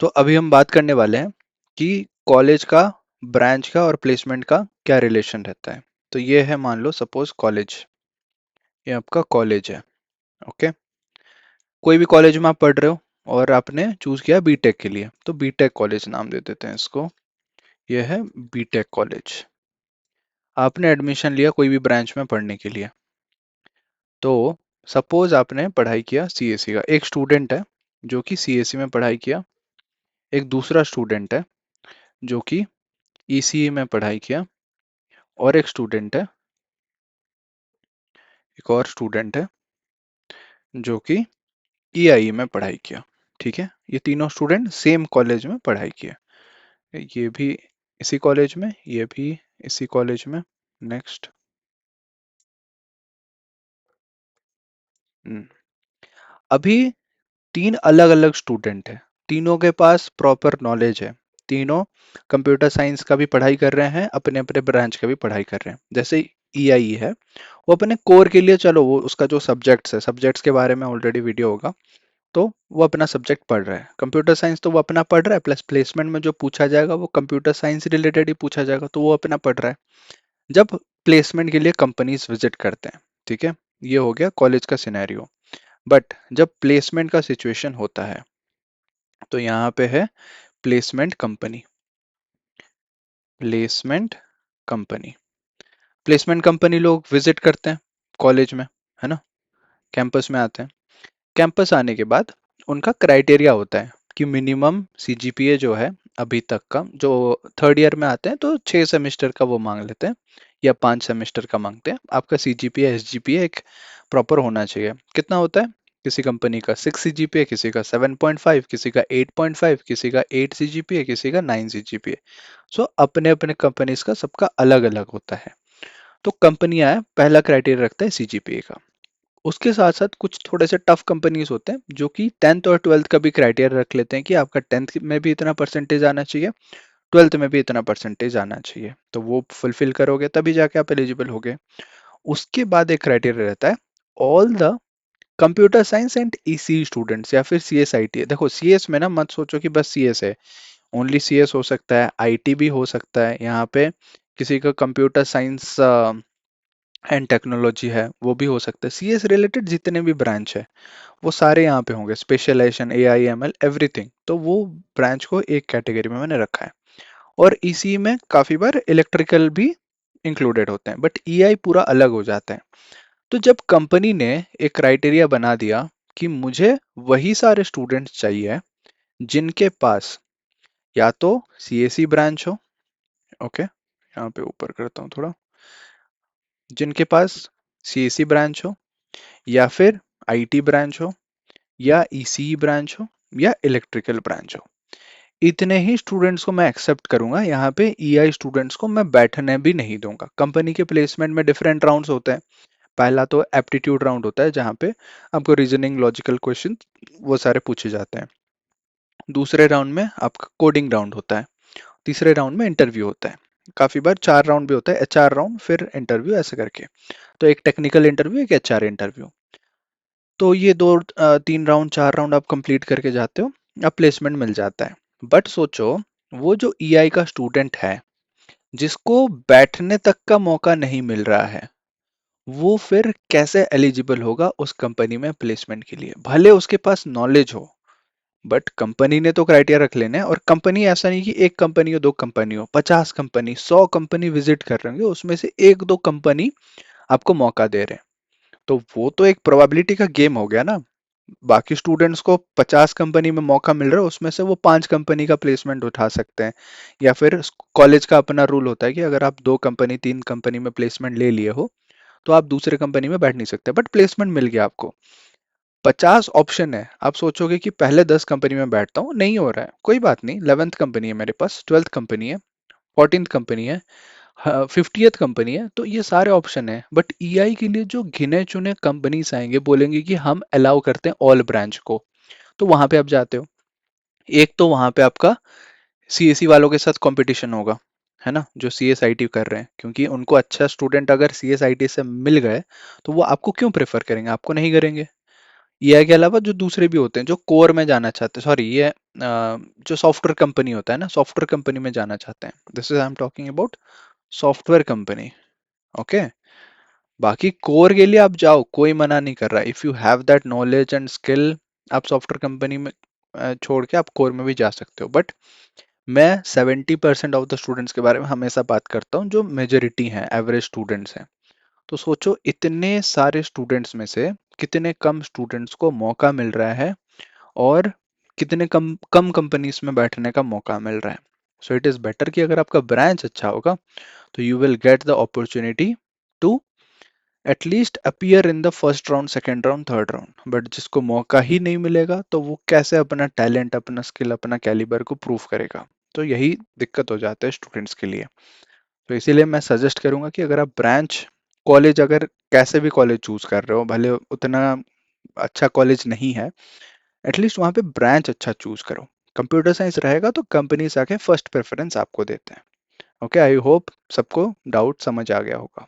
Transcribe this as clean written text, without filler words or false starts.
तो अभी हम बात करने वाले हैं कि कॉलेज का, ब्रांच का और प्लेसमेंट का क्या रिलेशन रहता है। तो ये है, मान लो सपोज कॉलेज, ये आपका कॉलेज है। ओके, कोई भी कॉलेज में आप पढ़ रहे हो और आपने चूज किया बीटेक के लिए, तो बीटेक कॉलेज नाम दे देते हैं इसको। ये है बीटेक कॉलेज। आपने एडमिशन लिया कोई भी ब्रांच में पढ़ने के लिए। तो सपोज आपने पढ़ाई किया सीएससी का, एक स्टूडेंट है जो कि सीएससी में पढ़ाई किया, एक दूसरा स्टूडेंट है जो कि ईसीई में पढ़ाई किया, और एक और स्टूडेंट है जो कि ईआई में पढ़ाई किया। ठीक है, ये तीनों स्टूडेंट सेम कॉलेज में पढ़ाई किया। ये भी इसी कॉलेज में, ये भी इसी कॉलेज में। नेक्स्ट। अभी तीन अलग अलग स्टूडेंट हैं, तीनों के पास प्रॉपर नॉलेज है, तीनों कंप्यूटर साइंस का भी पढ़ाई कर रहे हैं, अपने अपने ब्रांच का भी पढ़ाई कर रहे हैं। जैसे ईआई है, वो अपने कोर के लिए, चलो वो उसका जो सब्जेक्ट्स है, सब्जेक्ट्स के बारे में ऑलरेडी वीडियो होगा, तो वो अपना सब्जेक्ट पढ़ रहा है। कंप्यूटर साइंस तो वो अपना पढ़ रहा है, प्लस प्लेसमेंट में जो पूछा जाएगा वो कंप्यूटर साइंस रिलेटेड ही पूछा जाएगा, तो वो अपना पढ़ रहा है। जब प्लेसमेंट के लिए कंपनीज विजिट करते हैं, ठीक है, ये हो गया कॉलेज का सिनेरियो। बट जब प्लेसमेंट का सिचुएशन होता है, तो यहाँ पे है placement company. Placement company, placement company लोग विजिट करते हैं कॉलेज में, है ना, कैंपस में आते हैं। कैंपस आने के बाद उनका क्राइटेरिया होता है कि मिनिमम सीजीपीए जो है, अभी तक का जो थर्ड ईयर में आते हैं तो 6 सेमेस्टर का वो मांग लेते हैं, या 5 सेमेस्टर का मांगते हैं। आपका सीजीपीए एसजीपीए एक प्रॉपर होना चाहिए। कितना होता है? किसी कंपनी का 6 सीजीपीए, किसी का 7.5, किसी का 8.5, किसी का 8 सीजीपीए, किसी का 9 सीजीपीए। सो अपने अपने कंपनीज का सबका अलग अलग होता है। तो कंपनियां पहला क्राइटेरिया रखता है सीजीपीए का। उसके साथ साथ कुछ थोड़े से टफ कंपनीज होते हैं जो कि 10th और 12th का भी क्राइटेरिया रख लेते हैं कि आपका 10th में भी इतना परसेंटेज आना चाहिए, 12th में भी इतना परसेंटेज आना चाहिए, तो वो फुलफिल करोगे तभी जाके आप एलिजिबल होगे। उसके बाद एक क्राइटेरिया रहता है, all the computer science and EC students, या फिर सीएसआईटी। देखो सीएस में ना मत सोचो कि बस सीएस है, ओनली सीएस हो सकता है, आईटी भी हो सकता है यहाँ पे, किसी का कंप्यूटर साइंस एंड टेक्नोलॉजी है वो भी हो सकता है। सीएस रिलेटेड जितने भी ब्रांच है वो सारे यहाँ पे होंगे, स्पेशलाइजेशन, एआई, एमएल, एवरीथिंग, तो वो ब्रांच को एक कैटेगरी में मैंने रखा है। और इसी में काफी बार इलेक्ट्रिकल भी इंक्लूडेड होते हैं, बट ईआई पूरा अलग हो जाता है। तो जब कंपनी ने एक क्राइटेरिया बना दिया कि मुझे वही सारे स्टूडेंट्स चाहिए जिनके पास या तो सीएसई ब्रांच हो, ओके, यहाँ पे ऊपर करता हूँ थोड़ा, जिनके पास सीएसई ब्रांच हो, या फिर आईटी ब्रांच हो, या ईसीई ब्रांच हो, या इलेक्ट्रिकल ब्रांच हो, इतने ही स्टूडेंट्स को मैं एक्सेप्ट करूंगा। यहाँ पे ईआई स्टूडेंट्स को मैं बैठने भी नहीं दूंगा। कंपनी के प्लेसमेंट में डिफरेंट राउंड्स होते हैं। पहला तो एप्टीट्यूड राउंड होता है जहाँ पे आपको रीजनिंग, लॉजिकल क्वेश्चन वो सारे पूछे जाते हैं। दूसरे राउंड में आपका कोडिंग राउंड होता है। तीसरे राउंड में इंटरव्यू होता है। काफी बार 4 राउंड भी होता है, एचआर राउंड फिर इंटरव्यू, ऐसे करके। तो एक टेक्निकल इंटरव्यू, एक एचआर इंटरव्यू। तो ये 3 राउंड 4 राउंड आप कंप्लीट करके जाते हो, अब प्लेसमेंट मिल जाता है। बट सोचो, वो जो ईआई का स्टूडेंट है जिसको बैठने तक का मौका नहीं मिल रहा है, वो फिर कैसे एलिजिबल होगा उस कंपनी में प्लेसमेंट के लिए? भले उसके पास नॉलेज हो, बट कंपनी ने तो क्राइटेरिया रख लेने हैं। और कंपनी ऐसा नहीं कि एक कंपनी हो, दो कंपनी हो, 50 कंपनी, 100 कंपनी विजिट कर रहे होंगे, उसमें से एक दो कंपनी आपको मौका दे रहे हैं। तो वो तो एक प्रोबेबिलिटी का गेम हो गया ना। बाकी स्टूडेंट्स को 50 कंपनी में मौका मिल रहा है, उसमें से वो 5 कंपनी का प्लेसमेंट उठा सकते हैं। या फिर कॉलेज का अपना रूल होता है कि अगर आप 2 कंपनी 3 कंपनी में प्लेसमेंट ले लिए हो तो आप दूसरे कंपनी में बैठ नहीं सकते, बट प्लेसमेंट मिल गया आपको। 50 ऑप्शन है, आप सोचोगे कि पहले 10 कंपनी में बैठता हूँ, नहीं हो रहा है, कोई बात नहीं, 11th कंपनी है मेरे पास, 12th कंपनी है, 14th कंपनी है, 50th कंपनी है, तो ये सारे ऑप्शन है। बट ईआई के लिए जो गिने चुने कंपनीज आएंगे, बोलेंगे कि हम अलाउ करते हैं ऑल ब्रांच को, तो वहां पे आप जाते हो। एक तो वहां पे आपका सीएसई वालों के साथ कंपटीशन होगा, है ना, जो सीएसआईटी कर रहे हैं, क्योंकि उनको अच्छा स्टूडेंट अगर सीएसआईटी से मिल गए तो वो आपको क्यों प्रेफर करेंगे? आपको नहीं करेंगे। एआई के अलावा जो दूसरे भी होते हैं जो कोर में जाना चाहते हैं, सॉरी ये जो सॉफ्टवेयर कंपनी होता है ना, सॉफ्टवेयर कंपनी में जाना चाहते हैं, this is I am talking about software company. Okay, बाकी कोर के लिए आप जाओ, कोई मना नहीं कर रहा, if you have that knowledge and skill, आप सॉफ्टवेयर कंपनी में छोड़ के आप कोर में भी जा सकते हो। बट मैं 70% ऑफ द स्टूडेंट्स के बारे में हमेशा बात करता हूँ जो मेजोरिटी हैं, एवरेज स्टूडेंट्स हैं। तो सोचो इतने सारे स्टूडेंट्स में से कितने कम स्टूडेंट्स को मौका मिल रहा है, और कितने कम कम कंपनीज में बैठने का मौका मिल रहा है। सो इट इज बेटर कि अगर आपका ब्रांच अच्छा होगा तो you will get the opportunity to at least appear in the first round, second round, third round. But जिसको मौका ही नहीं मिलेगा तो वो कैसे अपना टैलेंट, अपना स्किल, अपना कैलिबर को प्रूव करेगा। तो यही दिक्कत हो जाता है स्टूडेंट्स के लिए। तो इसीलिए मैं सजेस्ट करूंगा कि अगर आप ब्रांच कॉलेज, अगर कैसे भी कॉलेज चूज कर रहे हो, भले उतना अच्छा कॉलेज नहीं है, एटलीस्ट वहाँ पे ब्रांच अच्छा चूज करो। कंप्यूटर साइंस रहेगा तो कंपनीज आके फर्स्ट प्रेफरेंस आपको देते हैं। ओके, आई होप सबको डाउट समझ आ गया होगा।